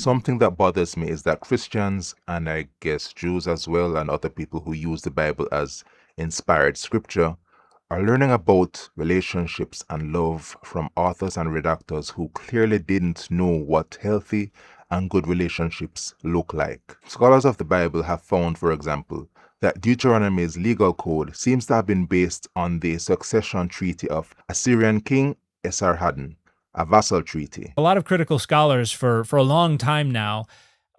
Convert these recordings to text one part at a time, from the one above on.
something that bothers me is that Christians, and I guess Jews as well, and other people who use the Bible as inspired scripture, are learning about relationships and love from authors and redactors who clearly didn't know what healthy and good relationships look like. Scholars of the Bible have found, for example, that Deuteronomy's legal code seems to have been based on the succession treaty of Assyrian king Esarhaddon, a vassal treaty. A lot of critical scholars for a long time now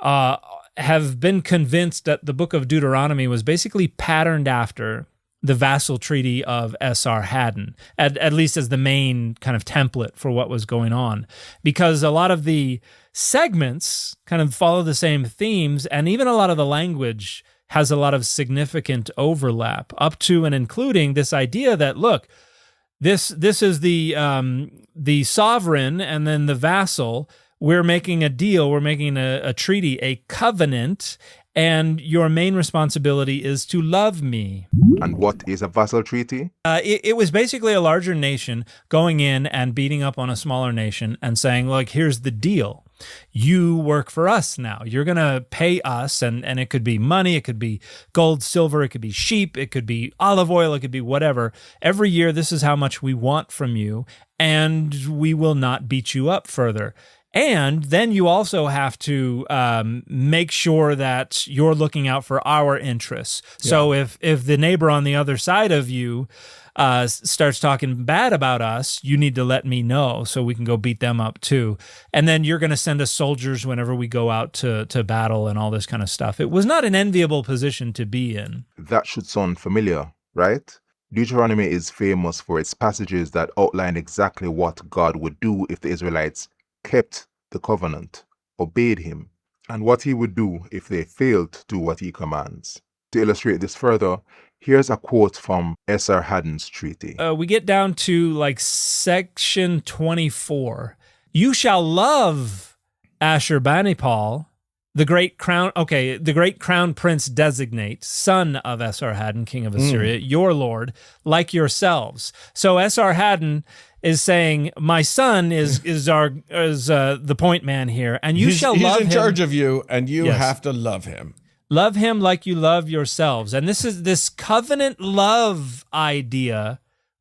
have been convinced that the book of Deuteronomy was basically patterned after the vassal treaty of Esarhaddon, at least as the main kind of template for what was going on, because a lot of the segments kind of follow the same themes, and even a lot of the language has a lot of significant overlap, up to and including this idea that, look, this is the sovereign and then the vassal. We're making a deal, we're making a treaty, a covenant, and your main responsibility is to love me. And what is a vassal treaty? It was basically a larger nation going in and beating up on a smaller nation and saying, look, here's the deal. You work for us now. You're going to pay us, and it could be money, it could be gold, silver, it could be sheep, it could be olive oil, it could be whatever. Every year, this is how much we want from you, and we will not beat you up further. And then you also have to make sure that you're looking out for our interests. Yeah. So if the neighbor on the other side of you starts talking bad about us, you need to let me know so we can go beat them up too. And then you're going to send us soldiers whenever we go out to battle and all this kind of stuff. It was not an enviable position to be in. That should sound familiar, right? Deuteronomy is famous for its passages that outline exactly what God would do if the Israelites kept the covenant, obeyed him, and what he would do if they failed to do what he commands. To illustrate this further, here's a quote from Esarhaddon's treaty. We get down to like section 24. You shall love Ashurbanipal, the great crown prince designate, son of Esarhaddon, king of Assyria, your lord, like yourselves. So Esarhaddon is saying, my son is the point man here, and you shall love him. He's in charge of you, and you have to love him. Love him like you love yourselves. And this covenant love idea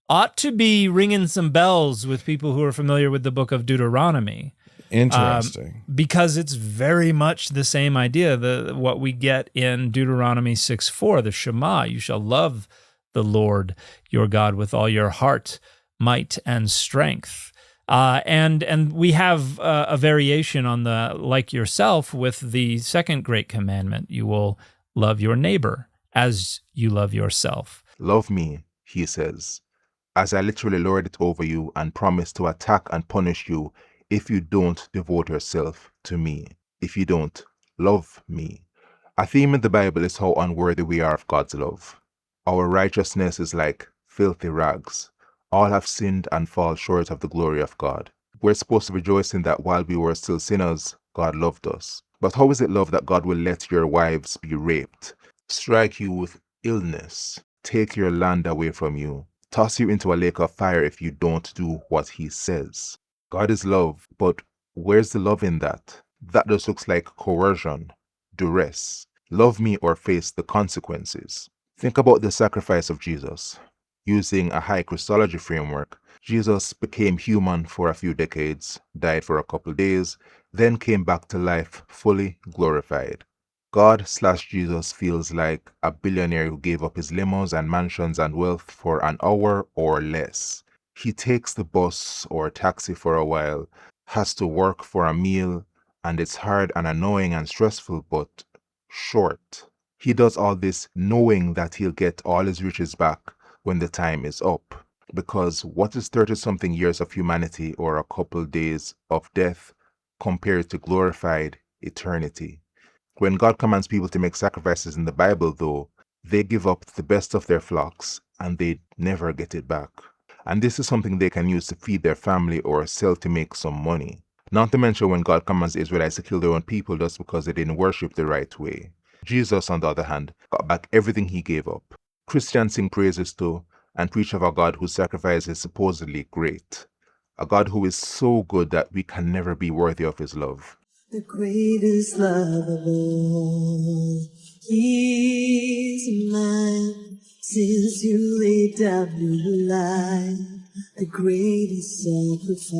ought to be ringing some bells with people who are familiar with the book of Deuteronomy. Interesting. Because it's very much the same idea, what we get in Deuteronomy 6:4, the Shema. You shall love the Lord your God with all your heart, might, and strength. And we have a variation on the like yourself with the second great commandment. You will love your neighbor as you love yourself. Love me, he says, as I literally lord it over you and promise to attack and punish you if you don't devote yourself to me, if you don't love me. A theme in the Bible is how unworthy we are of God's love. Our righteousness is like filthy rags. All have sinned and fall short of the glory of God. We're supposed to rejoice in that while we were still sinners, God loved us. But how is it love that God will let your wives be raped, strike you with illness, take your land away from you, toss you into a lake of fire if you don't do what he says? God is love, but where's the love in that? That just looks like coercion, duress. Love me or face the consequences. Think about the sacrifice of Jesus. Using a high Christology framework, Jesus became human for a few decades, died for a couple days, then came back to life fully glorified. God/Jesus feels like a billionaire who gave up his limos and mansions and wealth for an hour or less. He takes the bus or taxi for a while, has to work for a meal, and it's hard and annoying and stressful, but short. He does all this knowing that he'll get all his riches back when the time is up. Because what is 30-something years of humanity or a couple days of death compared to glorified eternity? When God commands people to make sacrifices in the Bible, though, they give up the best of their flocks and they never get it back. And this is something they can use to feed their family or sell to make some money. Not to mention when God commands the Israelites to kill their own people just because they didn't worship the right way. Jesus, on the other hand, got back everything he gave up. Christians sing praises to and preach of a God whose sacrifice is supposedly great. A God who is so good that we can never be worthy of his love. The greatest love of all. He's mine since you laid down your life. The greatest sacrifice.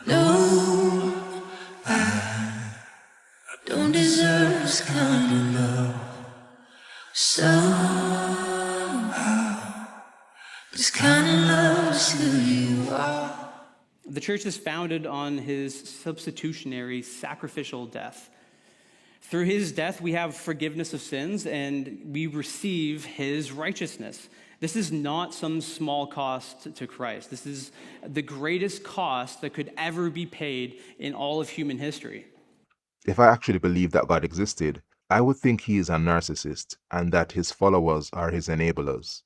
No, I don't deserve this kind of love. Somehow, this kind of love is who you are. The church is founded on his substitutionary sacrificial death. Through his death, we have forgiveness of sins and we receive his righteousness. This is not some small cost to Christ. This is the greatest cost that could ever be paid in all of human history. If I actually believed that God existed, I would think he is a narcissist and that his followers are his enablers.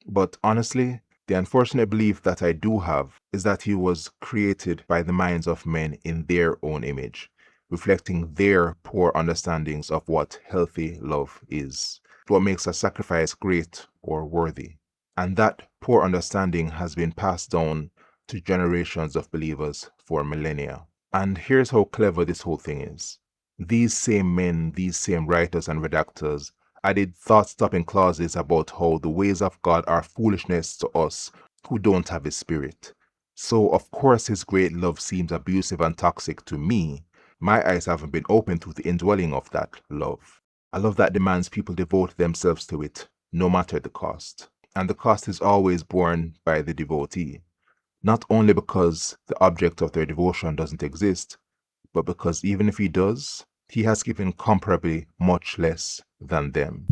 But honestly, the unfortunate belief that I do have is that he was created by the minds of men in their own image, reflecting their poor understandings of what healthy love is, what makes a sacrifice great or worthy. And that poor understanding has been passed down to generations of believers for millennia. And here's how clever this whole thing is. These same men, these same writers and redactors added thought-stopping clauses about how the ways of God are foolishness to us who don't have his spirit. So of course his great love seems abusive and toxic to me. My eyes haven't been opened to the indwelling of that love. A love that demands people devote themselves to it, no matter the cost. And the cost is always borne by the devotee. Not only because the object of their devotion doesn't exist, but because even if he does, he has given comparably much less than them.